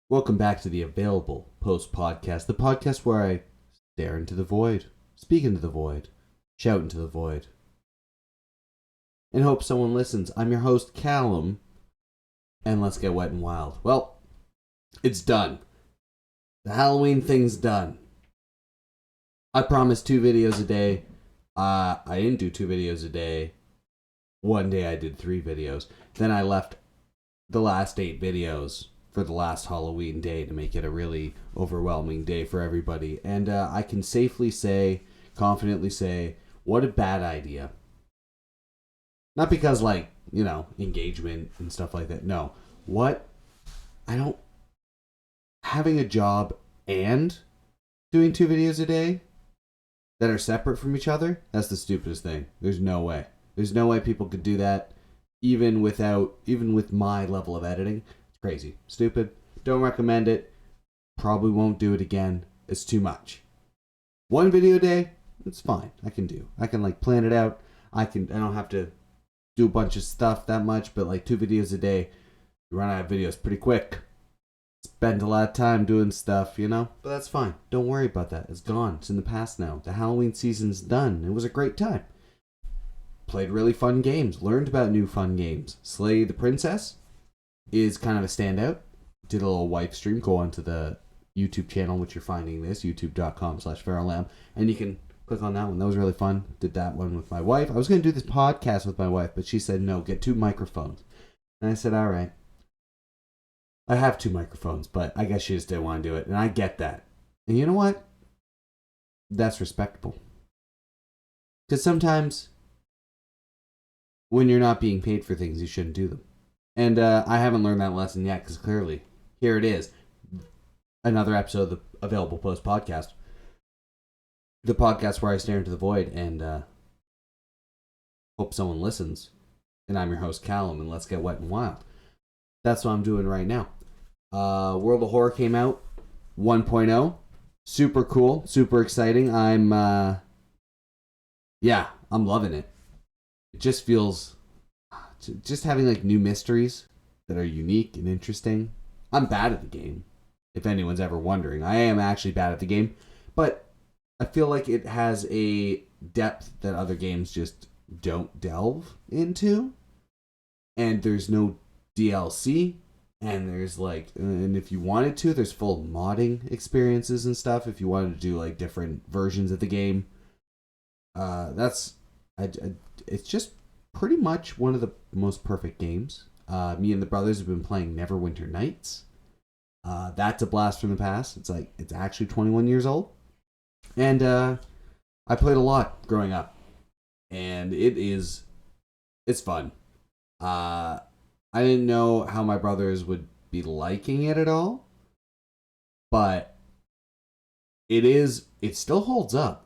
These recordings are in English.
Welcome back to the Available Post Podcast, the podcast where I stare into the void, speak into the void, shout into the void, and hope someone listens. I'm your host, Calum, and let's get wet and wild. Well, it's done. The Halloween thing's done. I promised 2 videos a day. I didn't do 2 videos a day. One day I did 3 videos. Then I left the last 8 videos for the last Halloween day to make it a really overwhelming day for everybody. And I can safely say, confidently say, what a bad idea. Not because, engagement and stuff like that. No. Having a job and doing 2 videos a day that are separate from each other, that's the stupidest thing. There's no way. There's no way people could do that even with my level of editing. Crazy. Stupid. Don't recommend it. Probably won't do it again. It's too much. 1 video a day, it's fine. I can plan it out. I don't have to do a bunch of stuff that much, but 2 videos a day, you run out of videos pretty quick. Spend a lot of time doing stuff, But that's fine. Don't worry about that. It's gone. It's in the past now. The Halloween season's done. It was a great time. Played really fun games. Learned about new fun games. Slay the Princess is kind of a standout. Did a little wipe stream. Go onto the YouTube channel, which you're finding this, youtube.com/FeralLam, and you can click on that one. That was really fun. Did that one with my wife. I was going to do this podcast with my wife, but she said, no, get 2 microphones. And I said, all right. I have 2 microphones, but I guess she just didn't want to do it, and I get that. And you know what? That's respectable. Because sometimes when you're not being paid for things, you shouldn't do them. And I haven't learned that lesson yet, because clearly, here it is. Another episode of the Available Post Podcast. The podcast where I stare into the void and hope someone listens. And I'm your host, Calum, and let's get wet and wild. That's what I'm doing right now. World of Horror came out 1.0. Super cool, super exciting. I'm loving it. It just feels... Just having new mysteries that are unique and interesting. I'm bad at the game, if anyone's ever wondering. I am actually bad at the game, but I feel like it has a depth that other games just don't delve into. And there's no DLC, and there's and if you wanted to, there's full modding experiences and stuff. If you wanted to do different versions of the game, it's just pretty much one of the most perfect games. Me and the brothers have been playing Neverwinter Nights. That's a blast from the past. It's actually 21 years old. And I played a lot growing up. And it's fun. I didn't know how my brothers would be liking it at all. But it still holds up.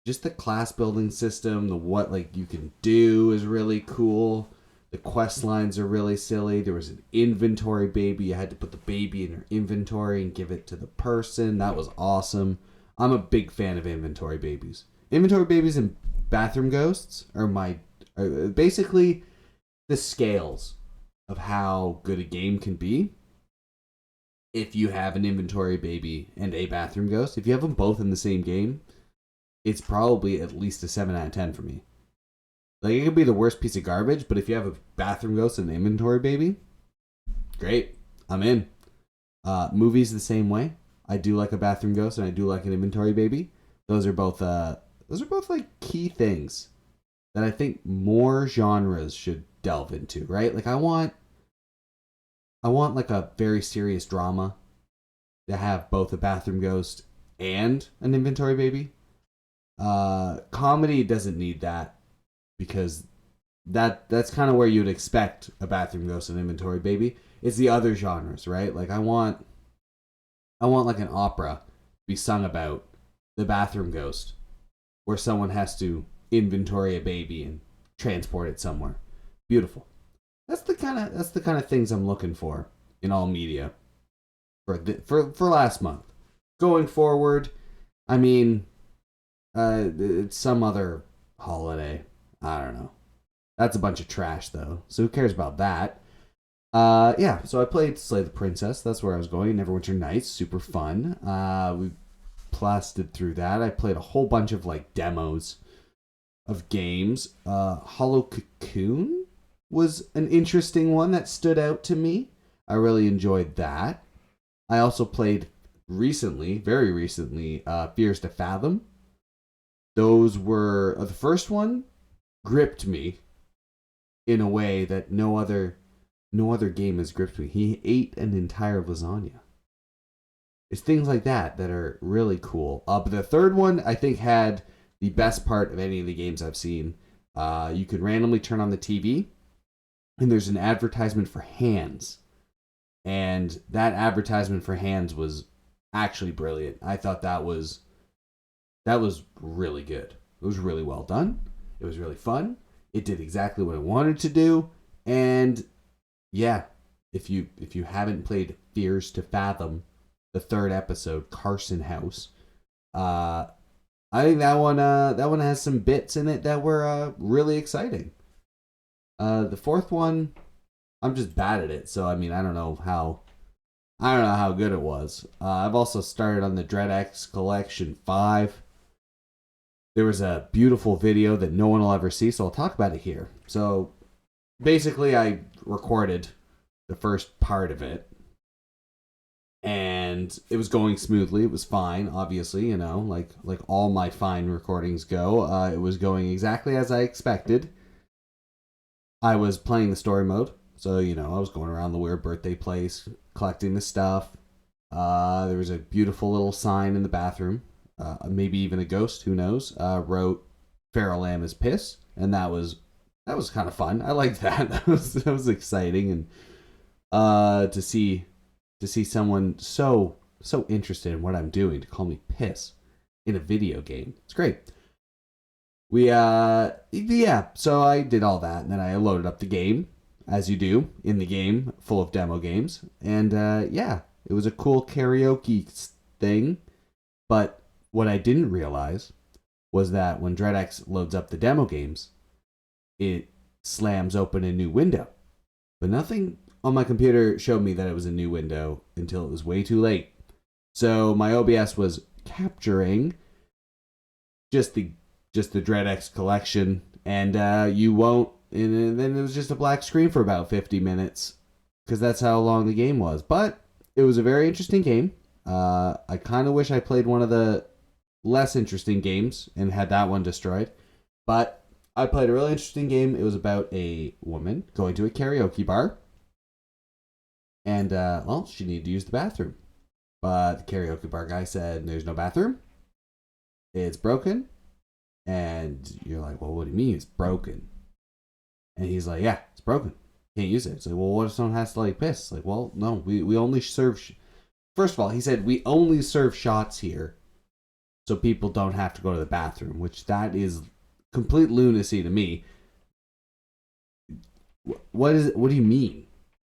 Just the class building system, the what you can do is really cool. The quest lines are really silly. There was an inventory baby. You had to put the baby in your inventory and give it to the person. That was awesome. I'm a big fan of inventory babies. Inventory babies and bathroom ghosts are basically the scales of how good a game can be. If you have an inventory baby and a bathroom ghost, if you have them both in the same game, it's probably at least a 7 out of 10 for me. It could be the worst piece of garbage, but if you have a bathroom ghost and an inventory baby, great. I'm in. Movies the same way. I do like a bathroom ghost and I do like an inventory baby. Those are both key things that I think more genres should delve into, right? I want a very serious drama to have both a bathroom ghost and an inventory baby. Comedy doesn't need that because that's kind of where you'd expect a bathroom ghost and inventory baby. It's the other genres, right? I want an opera be sung about the bathroom ghost where someone has to inventory a baby and transport it somewhere. Beautiful. That's the kind of things I'm looking for in all media for last month. Going forward, I mean, it's some other holiday. I don't know. That's a bunch of trash, though. So who cares about that? Yeah, so I played Slay the Princess. That's where I was going. Neverwinter Nights, super fun. We blasted through that. I played a whole bunch of like demos of games. Hollow Cocoon was an interesting one that stood out to me. I really enjoyed that. I also played recently, very recently, Fears to Fathom. Those were the first one gripped me in a way that no other game has gripped me. He ate an entire lasagna. It's things like that are really cool. But the third one, I think, had the best part of any of the games I've seen. You could randomly turn on the TV, and there's an advertisement for hands. And that advertisement for hands was actually brilliant. I thought that was really good. It was really well done. It was really fun. It did exactly what I wanted to do. And yeah, if you haven't played Fears to Fathom, the third episode, Carson House, I think that one has some bits in it that were really exciting. The fourth one, I'm just bad at it, so I mean I don't know how good it was. I've also started on the Dread X Collection 5. There was a beautiful video that no one will ever see, so I'll talk about it here. So basically, I recorded the first part of it, and it was going smoothly. It was fine, obviously, like all my fine recordings go. It was going exactly as I expected. I was playing the story mode, so I was going around the weird birthday place, collecting the stuff. There was a beautiful little sign in the bathroom. Maybe even a ghost, who knows, wrote FeralLam is piss, and that was kind of fun. I liked that. That was exciting, and to see someone so interested in what I'm doing to call me piss in a video game. It's great. So I did all that, and then I loaded up the game, as you do in the game full of demo games, and it was a cool karaoke thing, but what I didn't realize was that when DreadX loads up the demo games, it slams open a new window. But nothing on my computer showed me that it was a new window until it was way too late. So my OBS was capturing just the DreadX collection, and you won't. And then it was just a black screen for about 50 minutes because that's how long the game was. But it was a very interesting game. I kind of wish I played one of the less interesting games and had that one destroyed. But I played a really interesting game. It was about a woman going to a karaoke bar. And, she needed to use the bathroom. But the karaoke bar guy said, there's no bathroom. It's broken. And you're like, well, what do you mean it's broken? And he's like, yeah, it's broken. Can't use it. It's like, well, what if someone has to, piss? Like, well, no, we only serve... First of all, he said, we only serve shots here so people don't have to go to the bathroom, which that is complete lunacy to me. What do you mean?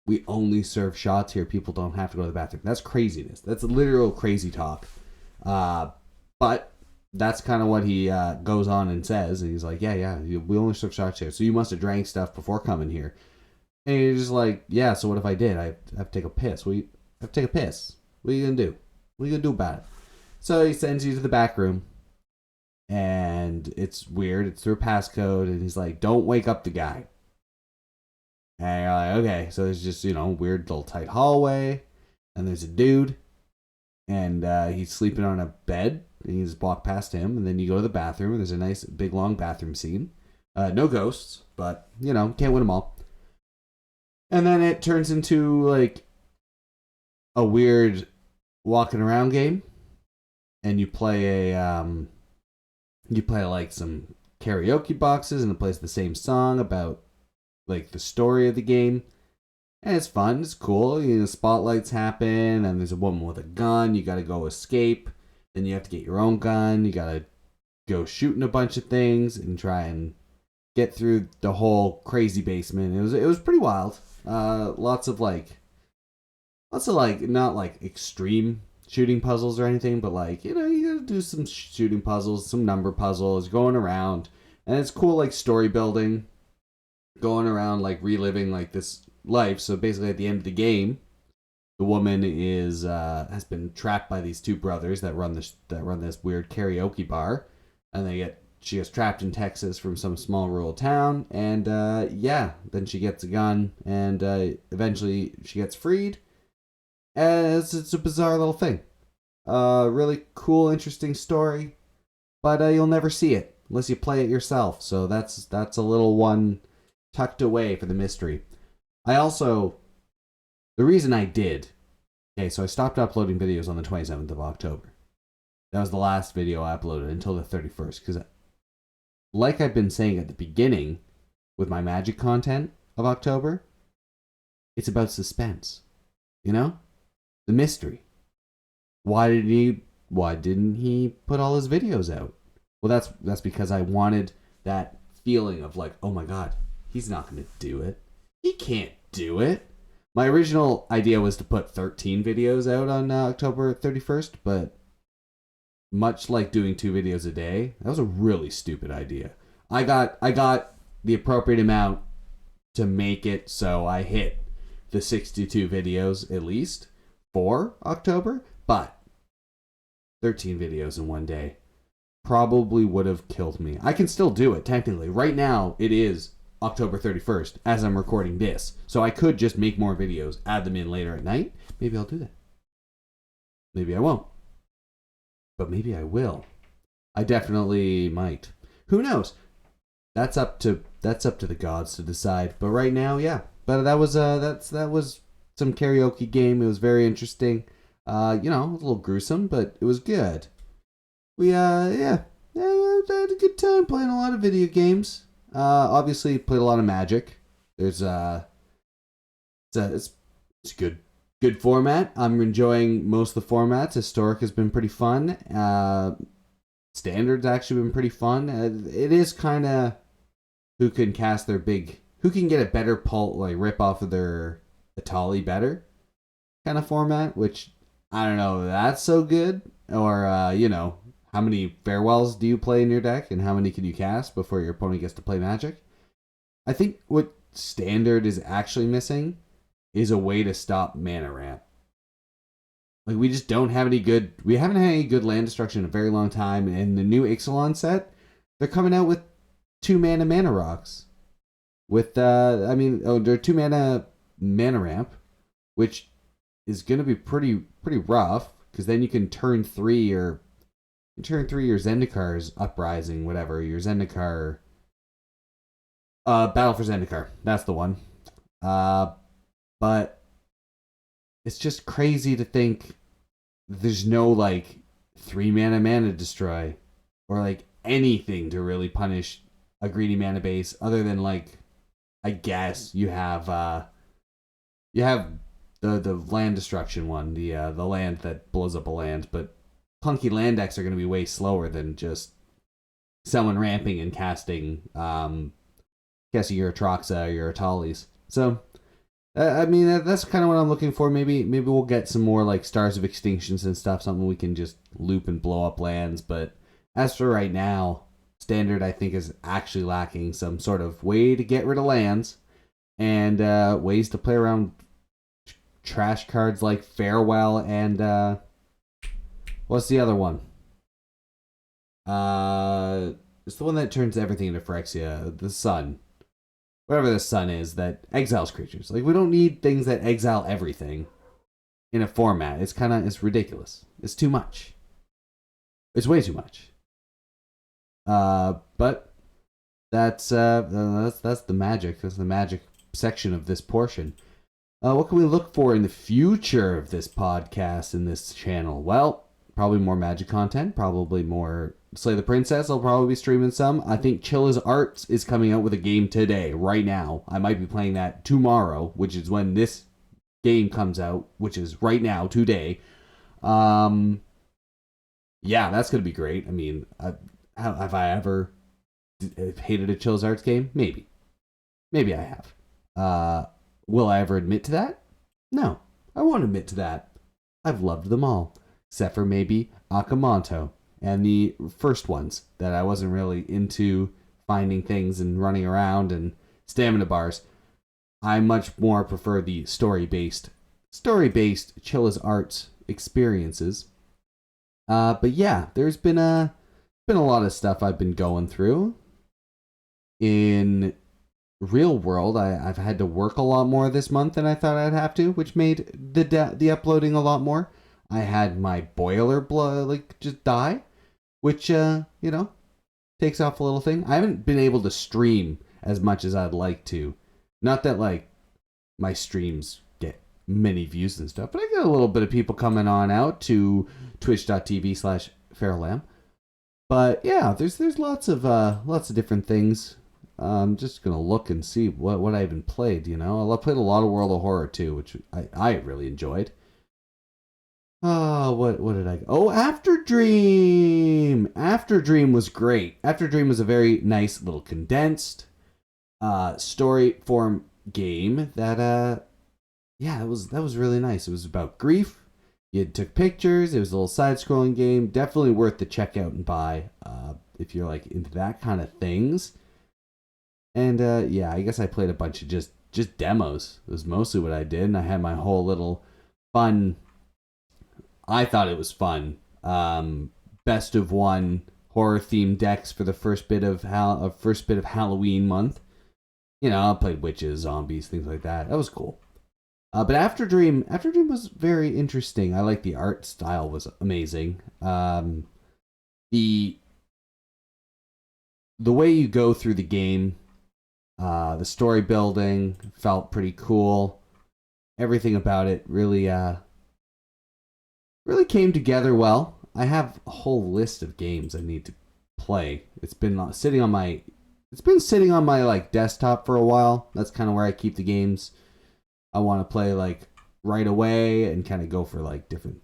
We only serve shots here. People don't have to go to the bathroom. That's craziness. That's literal crazy talk. But that's kind of what he goes on and says. And he's like, yeah, we only serve shots here. So you must have drank stuff before coming here. And you're just like, yeah, so what if I did? I have to take a piss. I have to take a piss. What are you going to do? What are you going to do about it? So he sends you to the back room. And it's weird. It's through a passcode. And he's like, don't wake up the guy. And you're like, okay. So there's just, weird little tight hallway. And there's a dude. And he's sleeping on a bed. And you just walk past him. And then you go to the bathroom. And there's a nice, big, long bathroom scene. No ghosts. But, can't win them all. And then it turns into, a weird walking around game. And you play some karaoke boxes. And it plays the same song about, the story of the game. And it's fun. It's cool. Spotlights happen. And there's a woman with a gun. You got to go escape. Then you have to get your own gun. You got to go shooting a bunch of things and try and get through the whole crazy basement. It was pretty wild. Lots of not extreme shooting puzzles or anything, but you gotta do some shooting puzzles, some number puzzles, going around, and it's cool story building, going around reliving this life. So basically, at the end of the game, the woman is has been trapped by these two brothers that run this weird karaoke bar, and she gets trapped in Texas from some small rural town, and then she gets a gun, and eventually she gets freed. As it's a bizarre little thing, really cool, interesting story, but you'll never see it unless you play it yourself. So that's a little one tucked away for the mystery. The reason I did, so I stopped uploading videos on the 27th of October. That was the last video I uploaded until the 31st, because like I've been saying at the beginning with my Magic content of October, it's about suspense. You know? The mystery. Why didn't he put all his videos out? Well, that's because I wanted that feeling of like, oh my god, he's not going to do it. He can't do it. My original idea was to put 13 videos out on October 31st, but much like doing 2 videos a day, that was a really stupid idea. I got the appropriate amount to make it so I hit the 62 videos at least for October, but 13 videos in one day probably would have killed me. I can still do it technically. Right now it is October 31st as I'm recording this. So I could just make more videos, add them in later at night. Maybe I'll do that. Maybe I won't. But maybe I will. I definitely might. Who knows? That's up to the gods to decide. But right now, yeah. But that was some karaoke game. It was very interesting. A little gruesome, but it was good. We had a good time playing a lot of video games. Obviously played a lot of Magic. There's it's a good format. I'm enjoying most of the formats. Historic has been pretty fun. Standard's actually been pretty fun. It is kind of who can get a better rip off of their Atali better kind of format, which I don't know if that's so good, or how many farewells do you play in your deck, and how many can you cast before your opponent gets to play Magic? I think what Standard is actually missing is a way to stop mana ramp. Like, we just don't have we haven't had any good land destruction in a very long time, and in the new Ixalan set, they're coming out with 2 mana rocks. With, they're 2 mana ramp, which is going to be pretty rough, because then you can turn 3 your Zendikar's Uprising, whatever, your Zendikar... Battle for Zendikar, that's the one. But it's just crazy to think there's no, 3 mana destroy, or, anything to really punish a greedy mana base, other than, I guess you have the land destruction one, the land that blows up a land, but clunky land decks are going to be way slower than just someone ramping and casting your Atraxa, your Atalis. So, that's kind of what I'm looking for. Maybe we'll get some more Stars of Extinctions and stuff, something we can just loop and blow up lands. But as for right now, Standard I think is actually lacking some sort of way to get rid of lands and ways to play around trash cards like Farewell and what's the other one? It's the one that turns everything into Phyrexia, the Sun. Whatever the Sun is, that exiles creatures. We don't need things that exile everything in a format. It's ridiculous. It's too much. It's way too much. But that's the magic. That's the magic section of this portion. What can we look for in the future of this podcast and this channel? Well, probably more Magic content, probably more Slay the Princess. I'll probably be streaming some. I think Chilla's Arts is coming out with a game today, right now. I might be playing that tomorrow, which is when this game comes out, which is right now, today. Yeah, that's going to be great. I mean, have I ever hated a Chilla's Arts game? Maybe. Maybe I have. Will I ever admit to that? No, I won't admit to that. I've loved them all, except for maybe Akamanto and the first ones that I wasn't really into finding things and running around and stamina bars. I much more prefer the story-based chill as arts experiences. But yeah, there's been a lot of stuff I've been going through. In real world, I've had to work a lot more this month than I thought I'd have to, which made the uploading a lot more. I had my boiler just die, which takes off a little thing. I haven't been able to stream as much as I'd like to. Not that like my streams get many views and stuff, but I get a little bit of people coming on out to twitch.tv/FeralLam. But yeah, there's lots of different things. I'm just gonna look and see what I even played. I played a lot of World of Horror too, which I really enjoyed. Oh, what did I? Oh, After Dream. After Dream was great. After Dream was a very nice little condensed story form game that yeah, that was really nice. It was about grief. You took pictures. It was a little side-scrolling game. Definitely worth the check out and buy if you're like into that kind of things. And yeah, I guess I played a bunch of just demos. It was mostly what I did, and I had my whole little fun. I thought it was fun. Best of one horror themed decks for the first bit of Halloween month. I played witches, zombies, things like that. That was cool. But After Dream was very interesting. I like the art style was amazing. The way you go through the game, the story building felt pretty cool. Everything about it really came together well. I have a whole list of games I need to play. It's been sitting on my like desktop for a while. That's kind of where I keep the games I want to play like right away and kind of go for like different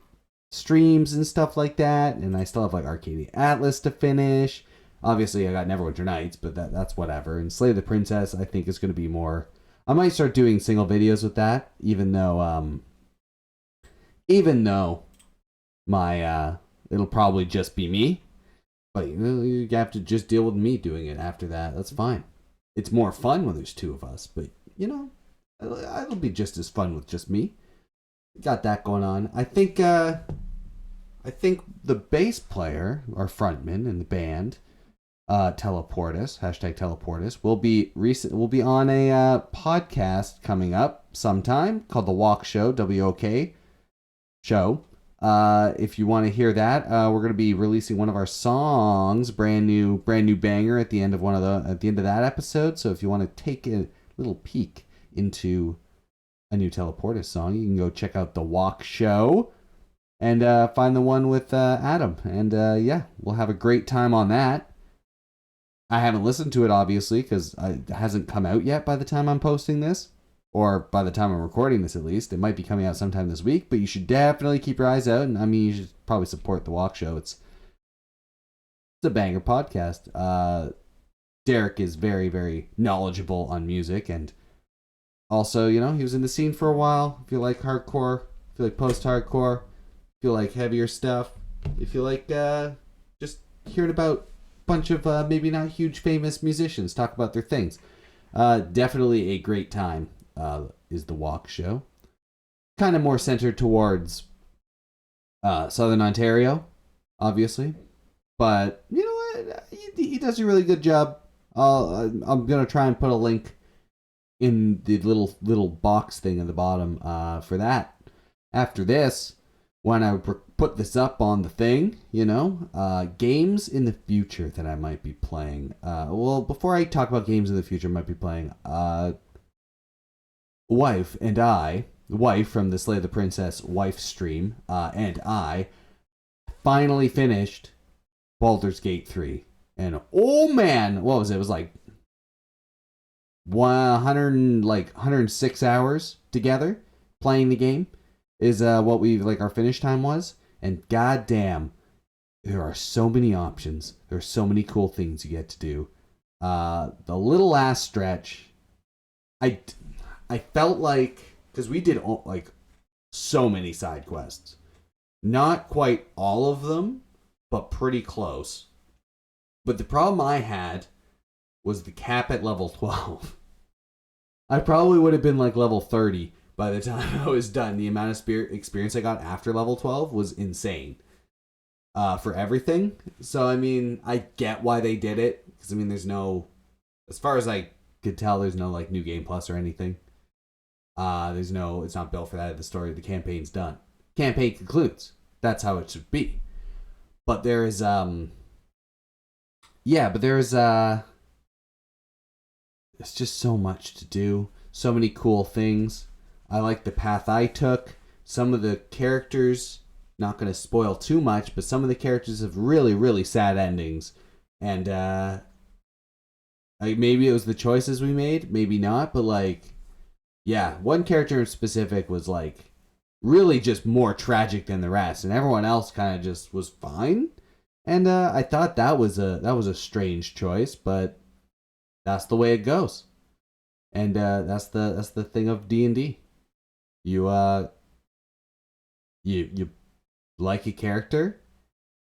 streams and stuff like that. And I still have like Arcadia Atlas to finish. Obviously, I got Neverwinter Nights, but that's whatever. And Slay the Princess, I think, is going to be more. I might start doing single videos with that, even though my it'll probably just be me. But you have to just deal with me doing it after that. That's fine. It's more fun when there's two of us, but it'll be just as fun with just me. Got that going on. I think the bass player or frontman in the band, Teleportus, #Teleportus, will be on a podcast coming up sometime called The Walk Show, WOK show. If you want to hear that, we're going to be releasing one of our songs, brand new banger at the end of that episode. So if you want to take a little peek into a new Teleportus song, you can go check out The Walk Show and find the one with Adam. And yeah, we'll have a great time on that. I haven't listened to it, obviously, because it hasn't come out yet by the time I'm posting this. Or by the time I'm recording this, at least. It might be coming out sometime this week, but you should definitely keep your eyes out. And I mean, you should probably support The Walk Show. It's a banger podcast. Derek is very, very knowledgeable on music, and also, he was in the scene for a while. If you like hardcore, if you like post-hardcore, if you like heavier stuff, if you like just hearing about a bunch of maybe not huge famous musicians talk about their things. Definitely a great time is The Walk Show. Kind of more centered towards Southern Ontario, obviously. But you know what? He does a really good job. I'm going to try and put a link in the little box thing at the bottom for that. After this, when I put this up on the thing, games in the future that I might be playing. Well, before I talk about games in the future I might be playing, wife from the Slay the Princess wife stream, and I finally finished Baldur's Gate 3. And oh man, what was it? It was like 106 hours together playing the game is what our finish time was. And goddamn, there are so many options. There are so many cool things you get to do. The little last stretch, I felt like, because we did like so many side quests, not quite all of them, but pretty close. But the problem I had was the cap at level 12. I probably would have been like level 30 by the time I was done. The amount of experience I got after level 12 was insane for everything. So, I mean, I get why they did it. Because, I mean, there's no, as far as I could tell, there's no like new game plus or anything. There's no, it's not built for that. The story of the campaign's done. Campaign concludes. That's how it should be. But there is, yeah, but there's, it's just so much to do. So many cool things. I like the path I took. Some of the characters, not going to spoil too much, but some of the characters have really, really sad endings. And maybe it was the choices we made, maybe not, but like, yeah, one character in specific was like really just more tragic than the rest, and everyone else kind of just was fine. And I thought that was a strange choice, but that's the way it goes. And that's the thing of D&D. You like a character,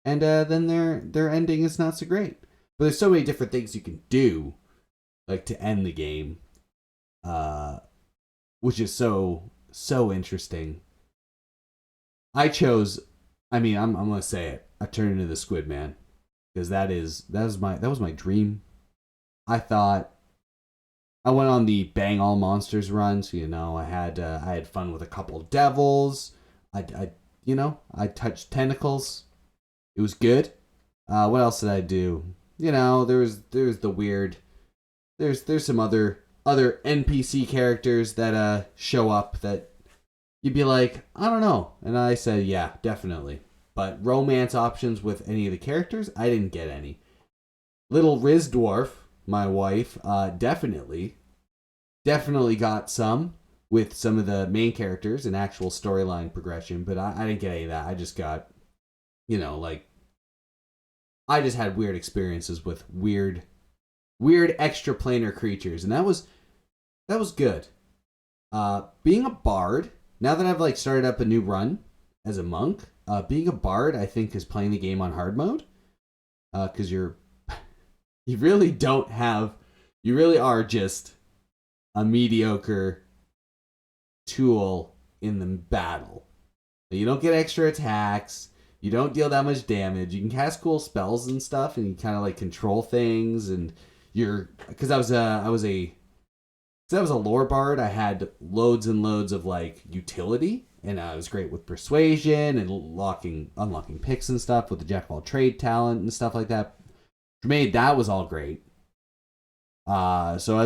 and then their ending is not so great. But there's so many different things you can do, like to end the game, which is so interesting. I chose. I mean, I'm gonna say it. I turned into the Squid Man because that was my dream. I thought I went on the Bang All Monsters run, so I had fun with a couple devils. I touched tentacles. It was good. What else did I do? There's the weird. There's some other NPC characters that show up that you'd be like, I don't know, and I said, yeah, definitely. But romance options with any of the characters, I didn't get any. Little Riz Dwarf, my wife, definitely got some with some of the main characters and actual storyline progression, but I didn't get any of that. I just got, I just had weird experiences with weird extraplanar creatures, and that was good. Being a bard, now that I've started up a new run as a monk, being a bard, I think, is playing the game on hard mode, because you really are just a mediocre tool in the battle. You don't get extra attacks. You don't deal that much damage. You can cast cool spells and stuff, and you kind of control things. And because I was a lore bard, I had loads and loads of utility, and I was great with persuasion and unlocking picks and stuff with the jack of all trade talent and stuff like that. For me, that was all great. So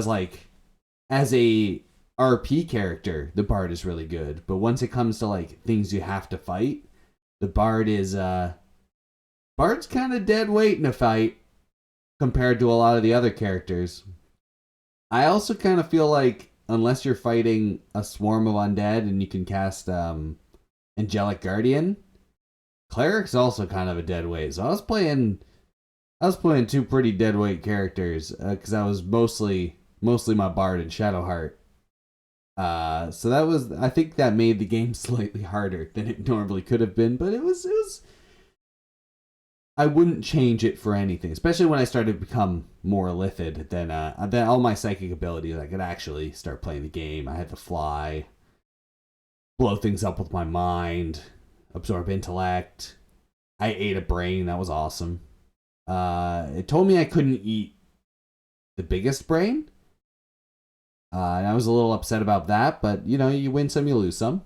as a RP character, the bard is really good. But once it comes to things you have to fight, the bard is bard's kind of dead weight in a fight compared to a lot of the other characters. I also kind of feel like unless you're fighting a swarm of undead and you can cast Angelic Guardian, cleric's also kind of a dead weight. So I was playing two pretty dead weight characters because I was mostly my bard and Shadowheart. So I think that made the game slightly harder than it normally could have been, but it was I wouldn't change it for anything, especially when I started to become more illithid. Then all my psychic abilities, I could actually start playing the game. I had to fly, blow things up with my mind, absorb intellect. I ate a brain. That was awesome. It told me I couldn't eat the biggest brain. And I was a little upset about that, but you win some, you lose some.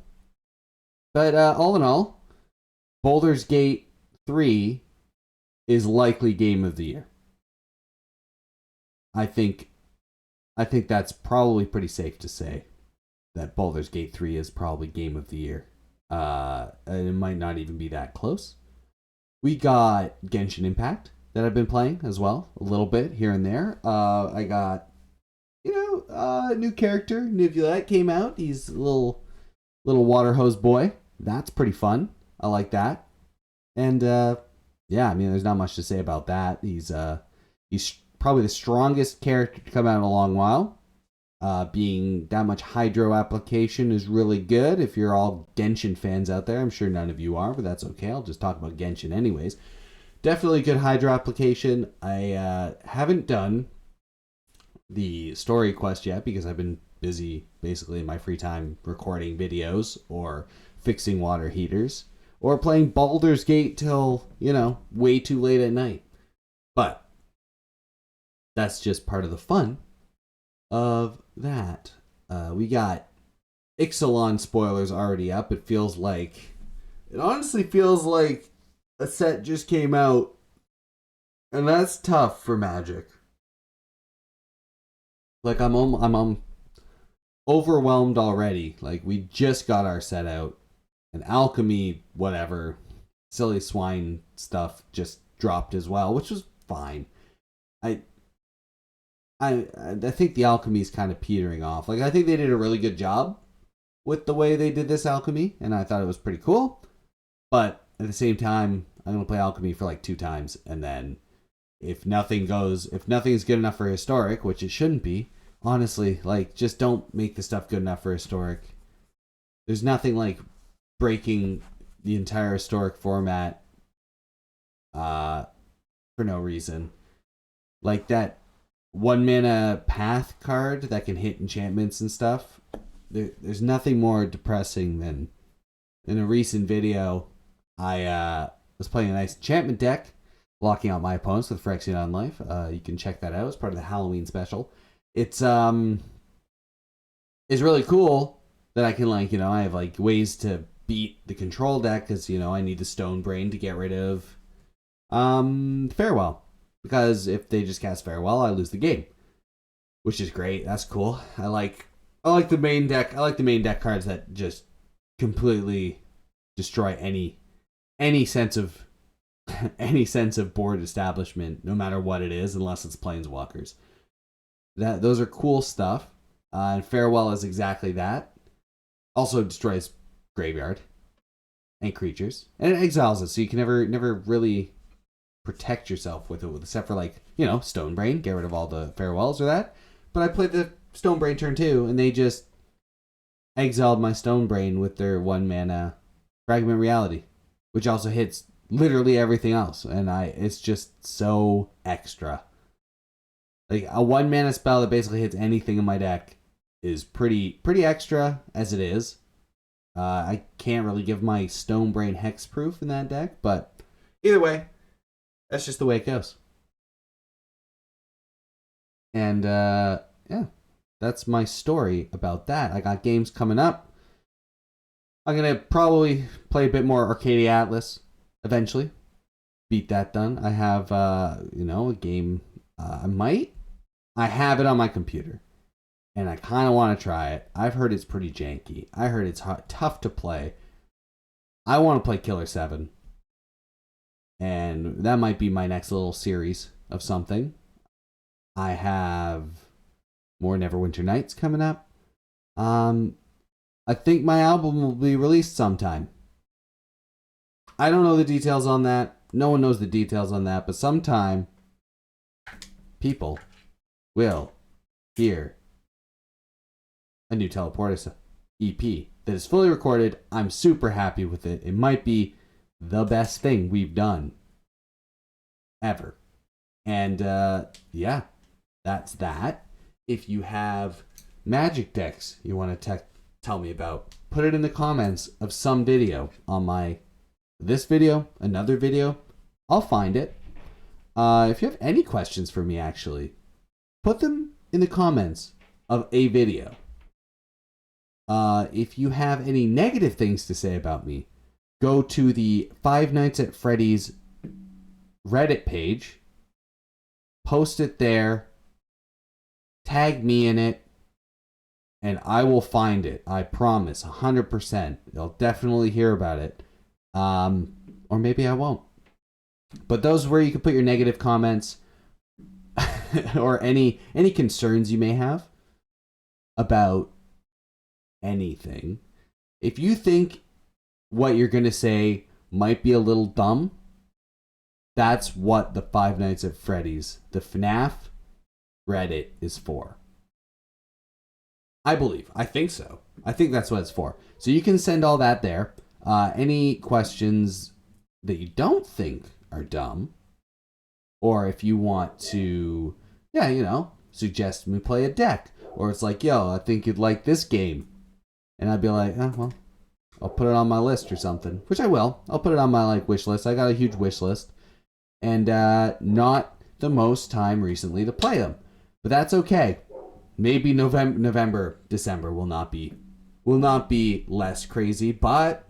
But all in all, Baldur's Gate 3 is likely game of the year. I think that's probably pretty safe to say that Baldur's Gate 3 is probably game of the year. And it might not even be that close. We got Genshin Impact that I've been playing as well, a little bit here and there. I got a new character, Nivulette came out. He's a little water hose boy. That's pretty fun. I like that. And yeah, I mean, there's not much to say about that. He's probably the strongest character to come out in a long while. Being that much hydro application is really good. If you're all Genshin fans out there, I'm sure none of you are, but that's okay. I'll just talk about Genshin anyways. Definitely good hydro application. I haven't done the story quest yet because I've been busy basically in my free time recording videos or fixing water heaters or playing Baldur's Gate till, way too late at night. But that's just part of the fun of that. We got Ixalan spoilers already up. It honestly feels like a set just came out, and that's tough for Magic. Like I'm overwhelmed already. Like we just got our set out, and Alchemy, whatever, silly swine stuff just dropped as well, which was fine. I think the Alchemy is kind of petering off. Like I think they did a really good job with the way they did this Alchemy, and I thought it was pretty cool. But at the same time, I'm gonna play Alchemy for like 2 times, and then if nothing is good enough for Historic, which it shouldn't be, honestly, like just don't make the stuff good enough for Historic. There's nothing like breaking the entire Historic format for no reason. Like that 1 mana Path card that can hit enchantments and stuff. There's nothing more depressing than in a recent video, I was playing a nice enchantment deck, blocking out my opponents with Phyrexian on Life. You can check that out as part of the Halloween special. It's really cool that I can I have like ways to beat the control deck because I need the Stone Brain to get rid of Farewell, because if they just cast Farewell, I lose the game, which is great. That's cool. I like the main deck. I like the main deck cards that just completely destroy any sense of board establishment, no matter what it is, unless it's Planeswalkers. Those are cool stuff. And Farewell is exactly that. Also destroys graveyard and creatures, and it exiles it, so you can never really protect yourself with it, except for Stone Brain, get rid of all the Farewells or that. But I played the Stone Brain turn 2, and they just exiled my Stone Brain with their 1 mana Fragment Reality, which also hits literally everything else, and it's just so extra. Like a 1 mana spell that basically hits anything in my deck is pretty extra as it is. I can't really give my Stone Brain hexproof in that deck, but either way, that's just the way it goes. And yeah, that's my story about that. I got games coming up. I'm going to probably play a bit more Arcadia Atlas eventually. Beat that done. I have, a game. I have it on my computer. And I kind of want to try it. I've heard it's pretty janky. I heard it's tough to play. I want to play Killer 7. And that might be my next little series of something. I have more Neverwinter Nights coming up. I think my album will be released sometime. I don't know the details on that. No one knows the details on that, but sometime people will hear a new Teleportis EP that is fully recorded. I'm super happy with it. It might be the best thing we've done ever. And yeah, that's that. If you have Magic decks you want to tell me about, put it in the comments of some video on this video, another video. I'll find it. If you have any questions for me, actually, put them in the comments of a video. If you have any negative things to say about me, go to the Five Nights at Freddy's Reddit page, post it there, tag me in it, and I will find it. I promise, 100%. You'll definitely hear about it. Or maybe I won't. But those are where you can put your negative comments or any concerns you may have about anything. If you think what you're going to say might be a little dumb, that's what the Five Nights at Freddy's, the FNAF Reddit is for. I believe. I think so. I think that's what it's for. So you can send all that there. Any questions that you don't think are dumb, or if you want to, suggest me play a deck, Or it's like, yo, I think you'd like this game. And I'd be like, oh, well, I'll put it on my list or something. Which I will. I'll put it on my like wish list. I got a huge wish list. And not the most time recently to play them. But that's okay. Maybe November, December will not be less crazy, but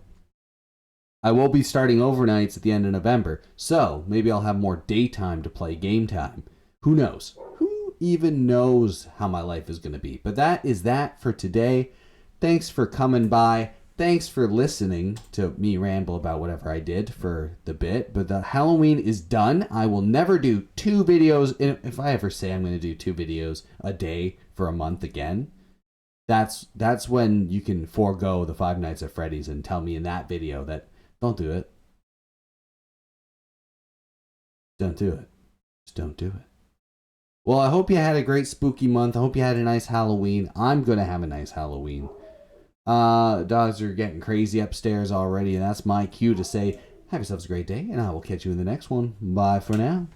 I will be starting overnights at the end of November. So maybe I'll have more daytime to play game time. Who knows? Who even knows how my life is going to be? But that is that for today. Thanks for coming by. Thanks for listening to me ramble about whatever I did for the bit. But the Halloween is done. I will never do 2 videos. If I ever say I'm going to do 2 videos a day for a month again, that's when you can forego the 5 Nights at Freddy's and tell me in that video that don't do it. Don't do it. Just don't do it. Well, I hope you had a great spooky month. I hope you had a nice Halloween. I'm going to have a nice Halloween. Dogs are getting crazy upstairs already, and that's my cue to say, have yourselves a great day, and I will catch you in the next one. Bye for now.